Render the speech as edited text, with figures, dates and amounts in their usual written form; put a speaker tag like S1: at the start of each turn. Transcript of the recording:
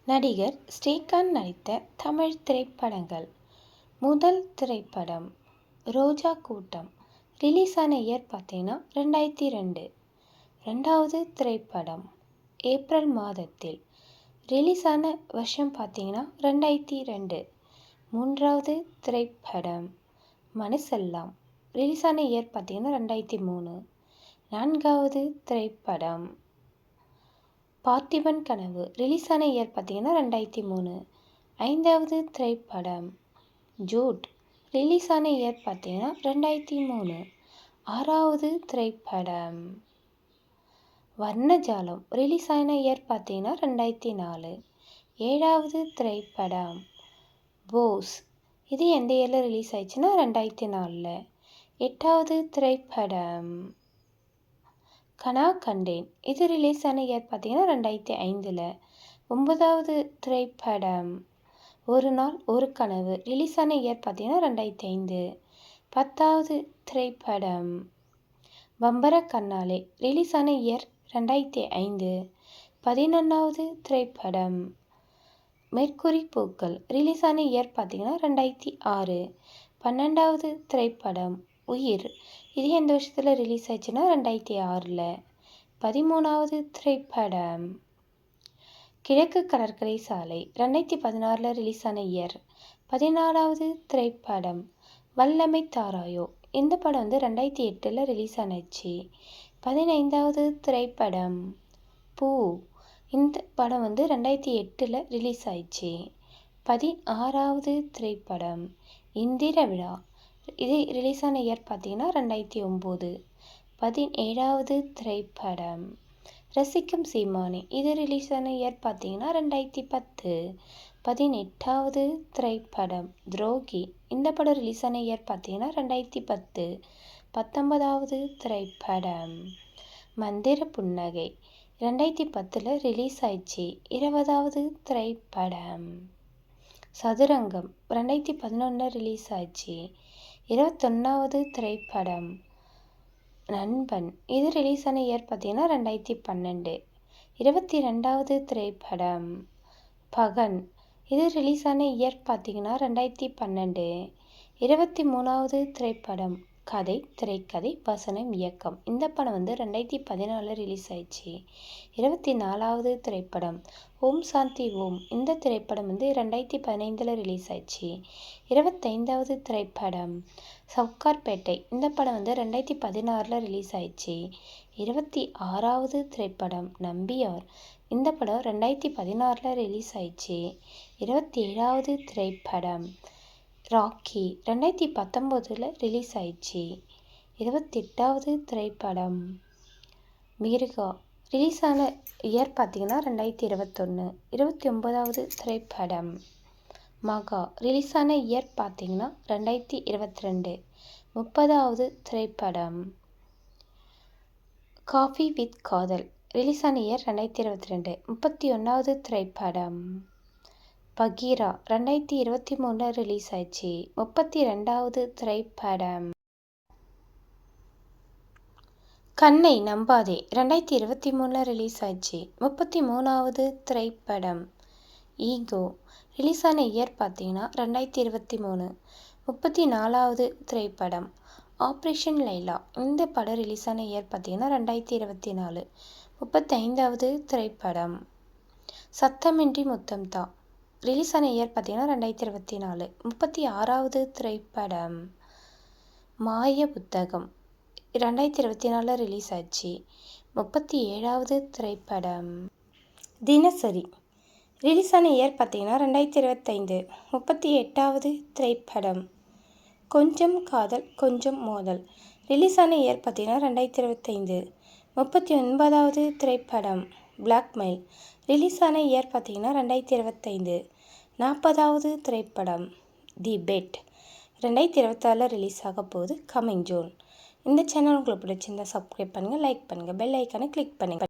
S1: நடிகர் ஸ்ரீகாந்த் நடித்த தமிழ் திரைப்படங்கள். முதல் திரைப்படம் ரோஜா கூட்டம். ரிலீஸ் ஆன இயர் பார்த்தீங்கன்னா 2002. ரெண்டாவது திரைப்படம் ஏப்ரல் மாதத்தில். ரிலீஸ் ஆன வருஷம் பார்த்தீங்கன்னா 2002. மூன்றாவது திரைப்படம் மனுசெல்லாம். ரிலீஸ் ஆன இயர் பார்த்தீங்கன்னா 2003. நான்காவது திரைப்படம் பார்த்திபன் கனவு. ரிலீஸ் ஆன இயர் பார்த்தீங்கன்னா 2003. ஐந்தாவது திரைப்படம் ஜூட். ரிலீஸ் ஆன இயர் பார்த்தீங்கன்னா 2003. ஆறாவது திரைப்படம் வர்ணஜாலம். ரிலீஸ் ஆன இயர் பார்த்தீங்கன்னா 2004. ஏழாவது திரைப்படம் போஸ். இது எந்த இயரில் ரிலீஸ் ஆயிடுச்சுன்னா 2004. எட்டாவது திரைப்படம் கனா கண்டேன். இது ரிலீஸ் ஆன இயர் பார்த்தீங்கன்னா 2005. ஒன்பதாவது திரைப்படம் ஒரு நாள் ஒரு கனவு. ரிலீஸ் ஆன இயர் பார்த்தீங்கன்னா 2005. பத்தாவது திரைப்படம் பம்பர கண்ணாலே. ரிலீஸ் ஆன இயர் 2005. 11வது திரைப்படம் மெர்க்குரி பூக்கள். ரிலீஸ் ஆன இயர் பார்த்தீங்கன்னா 2006. 12வது திரைப்படம் உயிர். இது எந்த வருஷத்தில் ரிலீஸ் ஆயிடுச்சுன்னா 2006. 13வது திரைப்படம் கிழக்கு கடற்கரை சாலை. 2016 ரிலீஸ் ஆன இயர். 14வது திரைப்படம் வல்லமை தாராயோ. இந்த படம் 2008 ரிலீஸ் ஆனிச்சு. 15வது திரைப்படம் பூ. இந்த படம் 2008 ரிலீஸ் ஆயிடுச்சு. 16வது திரைப்படம் இந்திர விழா. இது ரிலீஸ் ஆன இயர் பார்த்தீங்கன்னா 2009. 17வது திரைப்படம் ரசிக்கும் சீமானே. இது ரிலீஸ் ஆன இயர் பார்த்தீங்கன்னா 2010. 18வது திரைப்படம் துரோகி. இந்த படம் ரிலீஸ் ஆன இயர் பார்த்தீங்கன்னா 2010. 19வது திரைப்படம் மந்திர புன்னகை. 2010 ரிலீஸ் ஆயிடுச்சு. 20வது திரைப்படம் சதுரங்கம். 2011 ரிலீஸ் ஆயிடுச்சு. 21வது திரைப்படம் நண்பன். இது ரிலீஸ் ஆன இயர் பார்த்தீங்கன்னா 2012. 22வது திரைப்படம் பகன். இது ரிலீஸ் ஆன இயர் பார்த்தீங்கன்னா 2012. 23வது திரைப்படம் கதை திரைக்கதை வசனம் இயக்கம். இந்த படம் 2014 ரிலீஸ் ஆயிடுச்சு. 24வது திரைப்படம் ஓம் சாந்தி ஓம். இந்த திரைப்படம் 2015 ரிலீஸ் ஆயிடுச்சு. 25வது திரைப்படம் சவுகார்பேட்டை. இந்த படம் 2016 ரிலீஸ் ஆயிடுச்சு. 26வது திரைப்படம் நம்பியார். இந்த படம் 2016 ரிலீஸ் ஆயிடுச்சு. 27வது திரைப்படம் ராக்கி. 2019 ரிலீஸ் ஆயிடுச்சு. 28வது திரைப்படம் மிருகா. ரிலீஸ் ஆன இயர் பார்த்தீங்கன்னா 2021. 29வது திரைப்படம் மகா. ரிலீஸ் ஆன இயர் பார்த்தீங்கன்னா 2022. 30வது திரைப்படம் காஃபி வித் காதல். ரிலீஸ் ஆன இயர் 2022. 31வது திரைப்படம் பகீரா. 2023 ரிலீஸ் ஆயிடுச்சு. 32வது திரைப்படம் கண்ணை நம்பாதே. 2023 ரிலீஸ் ஆயிடுச்சு. 33வது திரைப்படம் ஈகோ. ரிலீஸ் ஆன இயர் பார்த்தீங்கன்னா 2023. 34வது திரைப்படம் ஆப்ரேஷன் லைலா. இந்த படம் ரிலீஸ் ஆன இயர் பார்த்தீங்கன்னா 2024. 35வது திரைப்படம் சத்தமின்றி முத்தம் தா. ரிலீஸ் ஆன இயர் பார்த்தீங்கன்னா 2024. 36வது திரைப்படம் மாய புத்தகம். 2024 ரிலீஸ் ஆச்சு. 37வது திரைப்படம் தினசரி. ரிலீஸ் ஆன இயர் பார்த்தீங்கன்னா 2025. 38வது திரைப்படம் கொஞ்சம் காதல் கொஞ்சம் மோதல். ரிலீஸ் ஆன இயர் பார்த்தீங்கன்னா 2025. 39வது திரைப்படம் பிளாக்மெயில். ரிலீஸ் ஆன இயர் பார்த்தீங்கன்னா 2025. 40வது திரைப்படம் தி பெட். 2026 ரிலீஸ் ஆக போகுது கம்மிங் ஜூன். இந்த சேனல் உங்களுக்கு பிடிச்சிருந்தா சப்ஸ்கிரைப் பண்ணுங்கள், லைக் பண்ணுங்கள், பெல் ஐக்கானை கிளிக் பண்ணுங்கள்.